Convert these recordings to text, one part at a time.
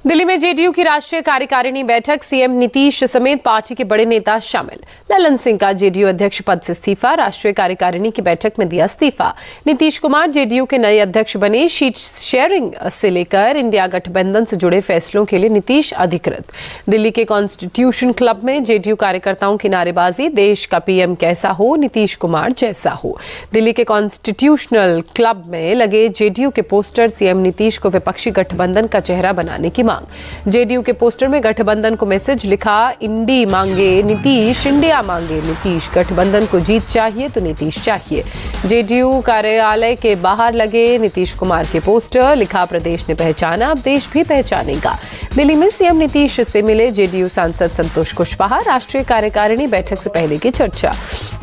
दिल्ली में जेडीयू की राष्ट्रीय कार्यकारिणी बैठक, सीएम नीतीश समेत पार्टी के बड़े नेता शामिल। ललन सिंह का जेडीयू अध्यक्ष पद से इस्तीफा, राष्ट्रीय कार्यकारिणी की बैठक में दिया इस्तीफा। नीतीश कुमार जेडीयू के नए अध्यक्ष बने। सीट शेयरिंग से लेकर इंडिया गठबंधन से जुड़े फैसलों के लिए नीतीश अधिकृत। दिल्ली के कॉन्स्टिट्यूशन क्लब में जेडीयू कार्यकर्ताओं की नारेबाजी, देश का पीएम कैसा हो, नीतीश कुमार जैसा हो। दिल्ली के कॉन्स्टिट्यूशनल क्लब में लगे जेडीयू के पोस्टर, सीएम नीतीश को विपक्षी गठबंधन का चेहरा बनाने की। जेडीयू के पोस्टर में गठबंधन को मैसेज लिखा, इंडी मांगे नीतीश, इंडिया मांगे नीतीश, गठबंधन को जीत चाहिए तो नीतीश चाहिए। जेडीयू कार्यालय के बाहर लगे नीतीश कुमार के पोस्टर, लिखा, प्रदेश ने पहचाना, अब देश भी पहचानेगा। दिल्ली में सीएम नीतीश से मिले जेडीयू सांसद संतोष कुशवाहा, राष्ट्रीय कार्यकारिणी बैठक से पहले की चर्चा।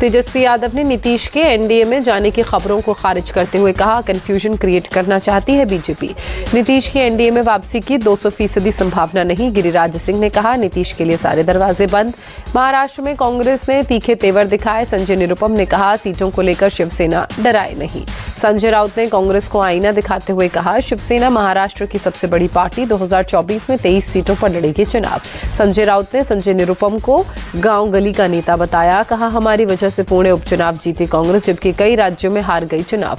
तेजस्वी यादव ने नीतीश के एनडीए में जाने की खबरों को खारिज करते हुए कहा, कंफ्यूजन क्रिएट करना चाहती है बीजेपी। नीतीश की एनडीए में वापसी की 200% संभावना नहीं, गिरिराज सिंह ने कहा, नीतीश के लिए सारे दरवाजे बंद। महाराष्ट्र में कांग्रेस ने तीखे तेवर दिखाए, संजय निरुपम ने कहा, सीटों को लेकर शिवसेना डराए नहीं। संजय राउत ने कांग्रेस को आईना दिखाते हुए कहा, शिवसेना महाराष्ट्र की सबसे बड़ी पार्टी, 2024 में 23 सीटों पर लड़ेगी चुनाव। संजय राउत ने संजय निरुपम को गांव गली का नेता बताया, कहा, हमारी वजह से पुणे उपचुनाव जीती कांग्रेस, जबकि कई राज्यों में हार गई चुनाव।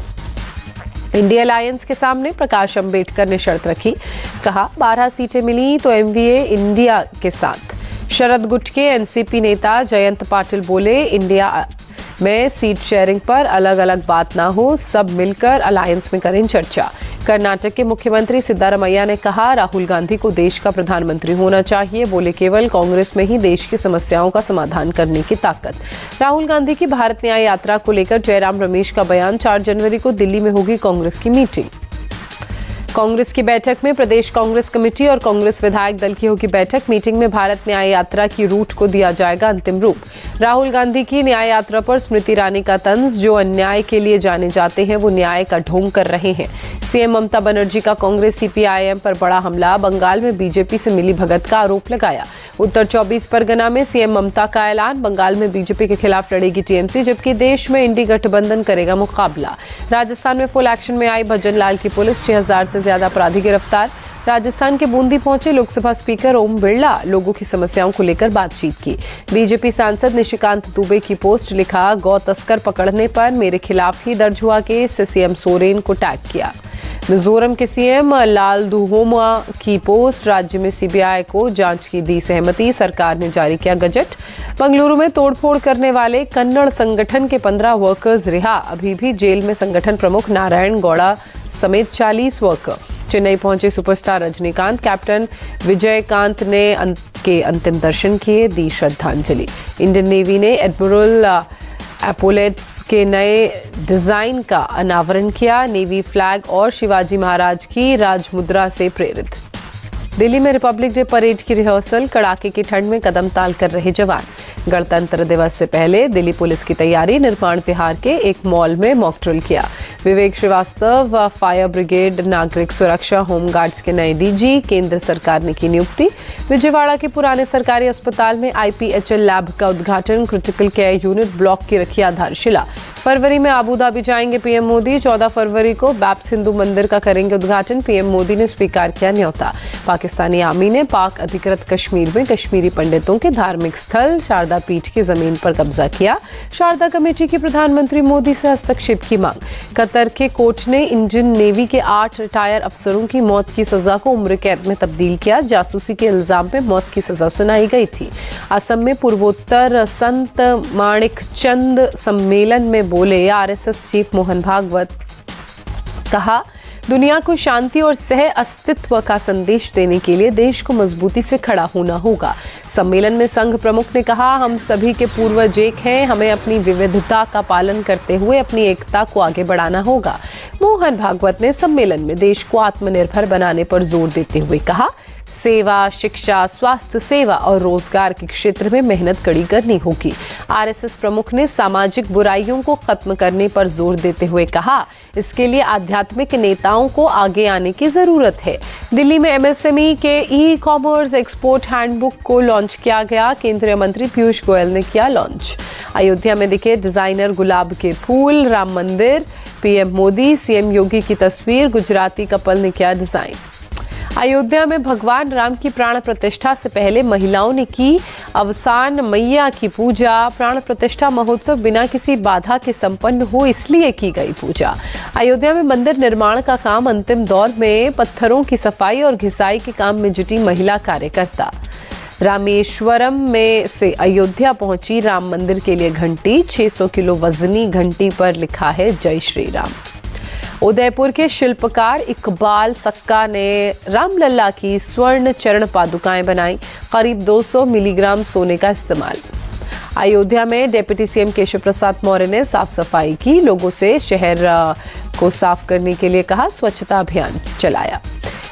इंडिया अलायंस के सामने प्रकाश अंबेडकर ने शर्त रखी, कहा, 12 सीटें मिली तो एमवीए इंडिया के साथ। शरद गुट के एनसीपी नेता जयंत पाटिल बोले, इंडिया में सीट शेयरिंग पर अलग अलग बात ना हो, सब मिलकर अलायंस में करें चर्चा। कर्नाटक के मुख्यमंत्री सिद्धारमैया ने कहा, राहुल गांधी को देश का प्रधानमंत्री होना चाहिए, बोले, केवल कांग्रेस में ही देश की समस्याओं का समाधान करने की ताकत। राहुल गांधी की भारत न्याय यात्रा को लेकर जयराम रमेश का बयान, 4 जनवरी को दिल्ली में होगी कांग्रेस की मीटिंग। कांग्रेस की बैठक में प्रदेश कांग्रेस कमेटी और कांग्रेस विधायक दल की होगी बैठक। मीटिंग में भारत न्याय यात्रा की रूट को दिया जाएगा अंतिम रूप। राहुल गांधी की न्याय यात्रा पर स्मृति ईरानी का तंज, जो अन्याय के लिए जाने जाते हैं वो न्याय का ढोंग कर रहे हैं। सीएम ममता बनर्जी का कांग्रेस सीपीआईएम पर बड़ा हमला, बंगाल में बीजेपी से मिली भगत का आरोप लगाया। उत्तर 24 परगना में सीएम ममता का ऐलान, बंगाल में बीजेपी के खिलाफ लड़ेगी टीएमसी, जबकि देश में इंडी गठबंधन करेगा मुकाबला। राजस्थान में फुल एक्शन में आई भजन लाल की पुलिस, 6000 से ज्यादा अपराधी गिरफ्तार। राजस्थान के बूंदी पहुंचे लोकसभा स्पीकर ओम बिरला, लोगों की समस्याओं को लेकर बातचीत की। बीजेपी सांसद निशिकांत दुबे की पोस्ट, लिखा, गौ तस्कर पकड़ने पर मेरे खिलाफ ही दर्ज हुआ केस, सीएम सोरेन को टैग किया। मिजोरम के सीएम लालदुहोमा की पोस्ट, राज्य में सीबीआई को जांच की दी सहमति, सरकार ने जारी किया गजट। बंगलुरु में तोड़फोड़ करने वाले कन्नड़ संगठन के 15 वर्कर्स रिहा, अभी भी जेल में संगठन प्रमुख नारायण गौड़ा समेत 40 वर्कर। चेन्नई पहुंचे सुपरस्टार रजनीकांत, कैप्टन विजयकांत ने अंतिम दर्शन किए, दी श्रद्धांजलि। इंडियन नेवी ने एडमिरल एपोलेट्स के नए डिजाइन का अनावरण किया, नेवी फ्लैग और शिवाजी महाराज की राजमुद्रा से प्रेरित। दिल्ली में रिपब्लिक डे परेड की रिहर्सल, कड़ाके की ठंड में कदम ताल कर रहे जवान। गणतंत्र दिवस से पहले दिल्ली पुलिस की तैयारी, निर्माण विहार के एक मॉल में मॉक ड्रिल किया। विवेक श्रीवास्तव फायर ब्रिगेड नागरिक सुरक्षा होमगार्ड्स के नए डीजी, केंद्र सरकार ने की नियुक्ति। विजयवाड़ा के पुराने सरकारी अस्पताल में आईपीएचएल लैब का उद्घाटन, क्रिटिकल केयर यूनिट ब्लॉक की रखी आधारशिला। फरवरी में आबू धाबी जाएंगे पीएम मोदी, 14 फरवरी को बैप्स हिंदू मंदिर का करेंगे उद्घाटन, पीएम मोदी ने स्वीकार किया न्योता। पाकिस्तानी आर्मी ने पाक अधिकृत कश्मीर में कश्मीरी पंडितों के धार्मिक स्थल शारदा पीठ की जमीन पर कब्जा किया। शारदा कमेटी की प्रधानमंत्री मोदी से हस्तक्षेप की मांग। कतर के कोर्ट ने इंडियन नेवी के 8 रिटायर अफसरों की मौत की सजा को उम्र कैद में तब्दील किया। जासूसी के इल्जाम में मौत की सजा सुनाई गई थी। असम में पूर्वोत्तर संत माणिक चंद सम्मेलन में बोले आरएसएस चीफ मोहन भागवत, कहा, दुनिया को शांति और सह अस्तित्व का संदेश देने के लिए देश को मजबूती से खड़ा होना होगा। सम्मेलन में संघ प्रमुख ने कहा, हम सभी के पूर्वज एक हैं, हमें अपनी विविधता का पालन करते हुए अपनी एकता को आगे बढ़ाना होगा। मोहन भागवत ने सम्मेलन में देश को आत्मनिर्भर बनाने पर जोर देते हुए कहा, सेवा, शिक्षा, स्वास्थ्य सेवा और रोजगार के क्षेत्र में मेहनत कड़ी करनी होगी। आरएसएस प्रमुख ने सामाजिक बुराइयों को खत्म करने पर जोर देते हुए कहा, इसके लिए आध्यात्मिक नेताओं को आगे आने की जरूरत है। दिल्ली में एमएसएमई के ई कॉमर्स एक्सपोर्ट हैंडबुक को लॉन्च किया गया, केंद्रीय मंत्री पीयूष गोयल ने किया लॉन्च। अयोध्या में दिखे डिजाइनर गुलाब के फूल, राम मंदिर, पीएम मोदी, सीएम योगी की तस्वीर, गुजराती कपल ने किया डिजाइन। अयोध्या में भगवान राम की प्राण प्रतिष्ठा से पहले महिलाओं ने की अवसान मैया की पूजा। प्राण प्रतिष्ठा महोत्सव बिना किसी बाधा के संपन्न हो इसलिए की गई पूजा। अयोध्या में मंदिर निर्माण का काम अंतिम दौर में। पत्थरों की सफाई और घिसाई के काम में जुटी महिला कार्यकर्ता। रामेश्वरम में से अयोध्या पहुंची राम मंदिर के लिए घंटी। 600 किलो वजनी घंटी पर लिखा है जय श्री राम। उदयपुर के शिल्पकार इकबाल सक्का ने रामलला की स्वर्ण चरण पादुकाएं बनाई। करीब 200 मिलीग्राम सोने का इस्तेमाल। अयोध्या में डिप्टी सीएम केशव प्रसाद मौर्य ने साफ सफाई की। लोगों से शहर को साफ करने के लिए कहा, स्वच्छता अभियान चलाया।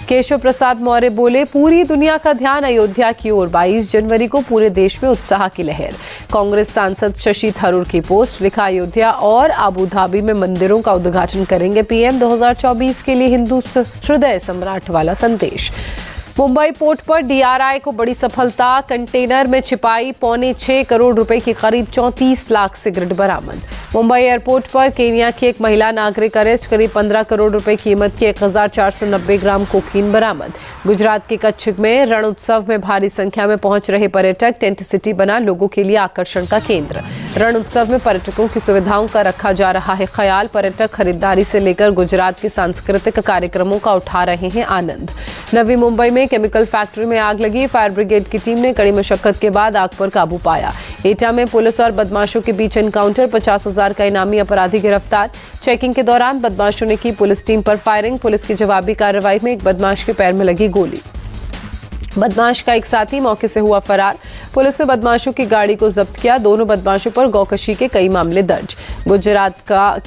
केशव प्रसाद मौर्य बोले, पूरी दुनिया का ध्यान अयोध्या की ओर। 22 जनवरी को पूरे देश में उत्साह की लहर। कांग्रेस सांसद शशि थरूर की पोस्ट, लिखा, अयोध्या और अबू धाबी में मंदिरों का उद्घाटन करेंगे पीएम। 2024 के लिए हिंदू हृदय सम्राट वाला संदेश। मुंबई पोर्ट पर डीआरआई को बड़ी सफलता। कंटेनर में छिपाई 6.25 करोड़ रुपए की करीब 34 लाख सिगरेट बरामद। मुंबई एयरपोर्ट पर केनिया की एक महिला नागरिक अरेस्ट। करीब 15 करोड़ रुपए कीमत की 1490 ग्राम कोकीन बरामद। गुजरात के कच्छ में रण उत्सव में भारी संख्या में पहुंच रहे पर्यटक। टेंट सिटी बना लोगों के लिए आकर्षण का केंद्र। रण उत्सव में पर्यटकों की सुविधाओं का रखा जा रहा है ख्याल। पर्यटक खरीदारी से लेकर गुजरात के सांस्कृतिक कार्यक्रमों का उठा रहे हैं आनंद। नवी मुंबई में केमिकल फैक्ट्री में आग लगी। फायर ब्रिगेड की टीम ने कड़ी मशक्कत के बाद आग पर काबू पाया। एटा में पुलिस और बदमाशों के बीच एनकाउंटर। 50,000 का इनामी अपराधी गिरफ्तार। चेकिंग के दौरान बदमाशों ने की पुलिस टीम पर फायरिंग। पुलिस की जवाबी कार्रवाई में एक बदमाश के पैर में लगी गोली। बदमाश का एक साथी मौके से हुआ फरार। पुलिस ने बदमाशों की गाड़ी को जब्त किया। दोनों बदमाशों पर गौकशी के कई मामले दर्ज। गुजरात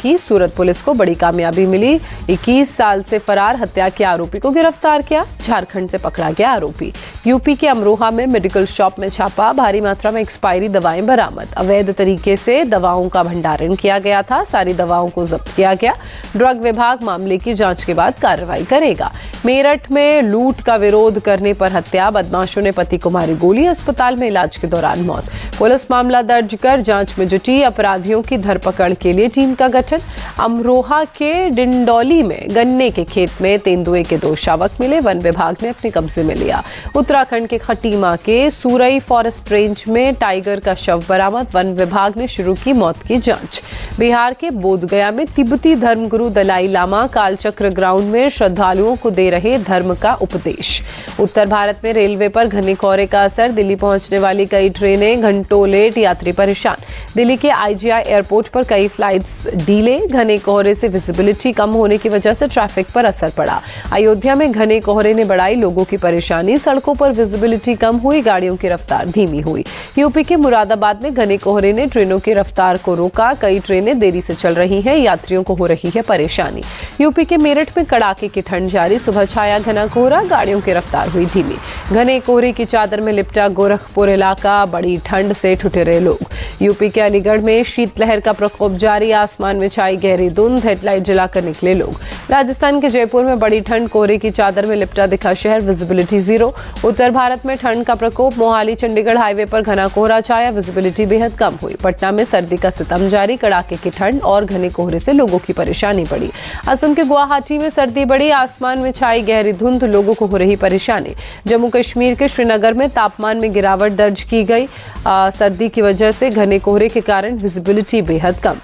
की सूरत पुलिस को बड़ी कामयाबी मिली। 21 साल से फरार हत्या के आरोपी को गिरफ्तार किया। झारखंड से पकड़ा गया आरोपी। यूपी के अमरोहा में मेडिकल शॉप में छापा। भारी मात्रा में एक्सपायरी दवाएं बरामद। अवैध तरीके से दवाओं का भंडारण किया गया था। सारी दवाओं को जब्त किया गया। ड्रग विभाग मामले की जांच के बाद कार्रवाई करेगा। मेरठ में लूट का विरोध करने पर हत्या। बदमाशों ने पति को मारी गोली। अस्पताल में इलाज के दौरान मौत। पुलिस मामला दर्ज कर जांच में जुटी। अपराधियों की धरपकड़ के लिए टीम का गठन। अमरोहा के डिंडौली में गन्ने के खेत में तेंदुए के 2 शावक मिले। वन विभाग ने अपने कब्जे में लिया। उत्तराखंड के खटीमा के सूरई फॉरेस्ट रेंज में टाइगर का शव बरामद। वन विभाग ने शुरू की मौत की जांच। बिहार के बोधगया में तिब्बती धर्मगुरु दलाई लामा कालचक्र ग्राउंड में श्रद्धालुओं को दे रहे धर्म का उपदेश। उत्तर भारत में रेलवे पर घने कोहरे का असर। दिल्ली पहुंचने वाली कई ट्रेनें घंटों लेट। यात्री परेशान। दिल्ली के आईजीआई एयरपोर्ट पर कई फ्लाइट्स डीले। घने कोहरे से विजिबिलिटी कम होने की वजह से ट्रैफिक पर असर पड़ा। अयोध्या में घने कोहरे ने बढ़ाई लोगों की परेशानी। सड़कों पर विजिबिलिटी कम हुई। गाड़ियों की रफ्तार धीमी हुई। यूपी के मुरादाबाद में घने कोहरे ने ट्रेनों की रफ्तार को रोका। कई ट्रेनें देरी से चल रही हैं। यात्रियों को हो रही है परेशानी। यूपी के मेरठ में कड़ाके की ठंड जारी। सुबह छाया घना कोहरा। गाड़ियों की रफ्तार हुई धीमी। घने कोहरे की चादर में लिपटा गोरखपुर इलाका। बड़ी ठंड से ठिठुरे लोग। यूपी के अलीगढ़ में शीतलहर का प्रकोप जारी। आसमान में छाई गहरी धुंध। हेडलाइट जलाकर निकले लोग। राजस्थान के जयपुर में बड़ी ठंड। कोहरे की चादर में लिपटा दिखा शहर। विजिबिलिटी 0। उत्तर भारत में ठंड का प्रकोप। मोहाली चंडीगढ़ हाईवे पर घना कोहरा छाया। विजिबिलिटी बेहद कम हुई। पटना में सर्दी का सितम जारी। कड़ाके की ठंड और घने कोहरे से लोगों की परेशानी बढ़ी। असम के गुवाहाटी में सर्दी बढ़ी। आसमान में छाई गहरी धुंध। लोगों को हो रही परेशानी। जम्मू कश्मीर के श्रीनगर में तापमान में गिरावट दर्ज की गई। सर्दी की वजह से घने कोहरे के कारण विजिबिलिटी बेहद कम।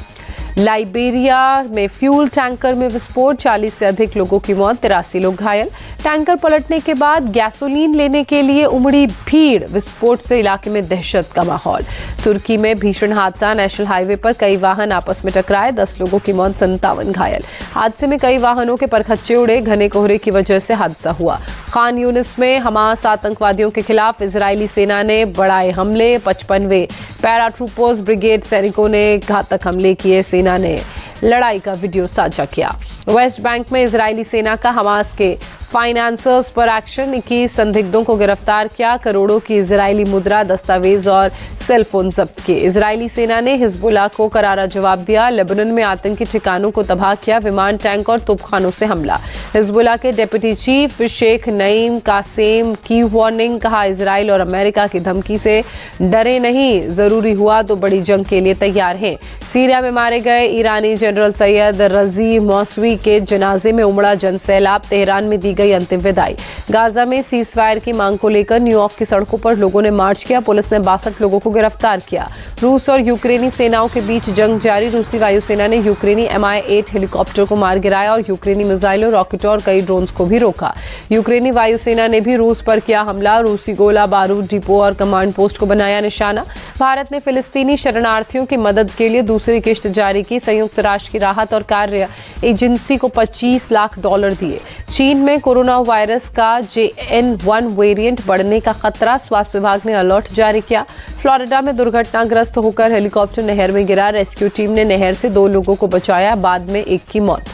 लाइबेरिया में फ्यूल टैंकर में विस्फोट। 40 से अधिक लोगों की मौत। 83 लोग घायल। टैंकर पलटने के बाद गैसोलीन लेने के लिए उमड़ी भीड़। विस्फोट से इलाके में दहशत का माहौल। तुर्की में भीषण हादसा। नेशनल हाईवे पर कई वाहन आपस में टकराए। 10 लोगों की मौत, 57 घायल। हादसे में कई वाहनों के परखच्चे उड़े। घने कोहरे की वजह से हादसा हुआ। खान यूनिस में हमास आतंकवादियों के खिलाफ इजरायली सेना ने बढ़ाए हमले। 55वें पैराट्रूपर्स ब्रिगेड सैनिकों ने घातक हमले किए। सेना ने लड़ाई का वीडियो साझा किया। वेस्ट बैंक में इजरायली सेना का हमास के फाइनेंसर्स पर एक्शन। 21 संदिग्धों को गिरफ्तार किया। करोड़ों की इजरायली मुद्रा, दस्तावेज और सेलफोन जब्त किए। इजरायली सेना ने हिजबुल्लाह को करारा जवाब दिया। लेबनान में आतंकी ठिकानों को तबाह किया। विमान, टैंक और तोपखानों से हमला। हिजबुल्लाह के deputy chief Sheikh Naim Qassem की वार्निंग। कहा, इजराइल और अमेरिका की धमकी से डरे नहीं। जरूरी हुआ तो बड़ी जंग के लिए तैयार हैं। सीरिया में मारे गए ईरानी जनरल सैयद रजी मौसवी के जनाजे में उमड़ा जनसैलाब। तेहरान में दी गई अंतिम विदाई। गाजा में सीज़फायर की मांग को लेकर न्यूयॉर्क की सड़कों पर लोगों ने मार्च किया। पुलिस ने 62 लोगों को गिरफ्तार किया। रूस और यूक्रेनी सेनाओं के बीच जंग जारी। रूसी वायुसेना ने यूक्रेनी Mi-8 हेलीकॉप्टर को मार गिराया और यूक्रेनी मिसाइलों, रॉकेटों और कई ड्रोन्स को भी रोका। यूक्रेनी वायुसेना ने भी रूस पर किया हमला। रूसी गोला बारूद डिपो और कमांड पोस्ट को बनाया निशाना। भारत ने फिलिस्तीनी शरणार्थियों की मदद के लिए दूसरी किश्त जारी की। संयुक्त राष्ट्र की राहत और कार्य एजेंसी को $25 लाख दिए। चीन में कोरोना वायरस का JN1 वेरिएंट बढ़ने का खतरा। स्वास्थ्य विभाग ने अलर्ट जारी किया। फ्लोरिडा में दुर्घटनाग्रस्त होकर हेलीकॉप्टर नहर में गिरा। रेस्क्यू टीम ने नहर से 2 लोगों को बचाया, बाद में एक की मौत।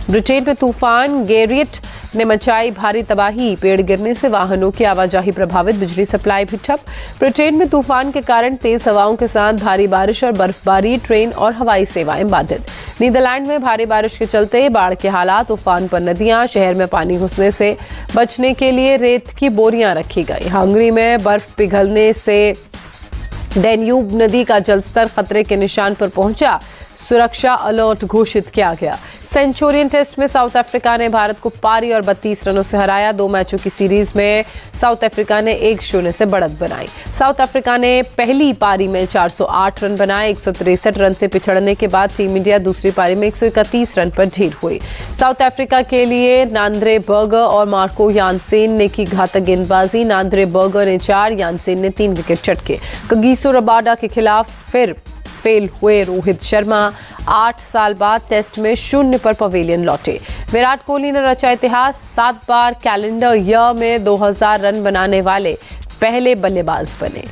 ब्रिटेन में तूफान गैरियट ने मचाई भारी तबाही। पेड़ गिरने से वाहनों की आवाजाही प्रभावित, बिजली सप्लाई भी ठप। ब्रिटेन में तूफान के कारण तेज हवाओं के साथ भारी बारिश और बर्फबारी, ट्रेन और हवाई सेवाएं बाधित। नीदरलैंड में भारी बारिश के चलते बाढ़ के हालात, तूफान पर नदियां, शहर में पानी घुसने से बचने के लिए रेत की बोरियां रखी गई। हंगरी में बर्फ पिघलने से डैन्यूब नदी का जलस्तर खतरे के निशान पर पहुंचा। सुरक्षा अलर्ट घोषित किया गया। सेंचुरियन टेस्ट में साउथ अफ्रीका ने भारत को पारी और 32 रनों से हराया। 2 मैचों की सीरीज में साउथ अफ्रीका ने 1-0 से बढ़त बनाई। साउथ अफ्रीका ने पहली पारी में 408 रन बनाए। 163 रन से पिछड़ने के बाद टीम इंडिया दूसरी पारी में 131 रन पर ढेर हुई। साउथ अफ्रीका के लिए नांद्रे बर्गर और मार्को यानसेन ने की घातक गेंदबाजी। नांद्रे बर्गर ने 4, यानसेन ने 3 विकेट चटके। कगिसो रबाडा के खिलाफ फिर फेल हुए रोहित शर्मा। 8 साल बाद टेस्ट में 0 पर पवेलियन लौटे। विराट कोहली ने रचा इतिहास। 7 बार कैलेंडर ईयर में 2000 रन बनाने वाले पहले बल्लेबाज बने।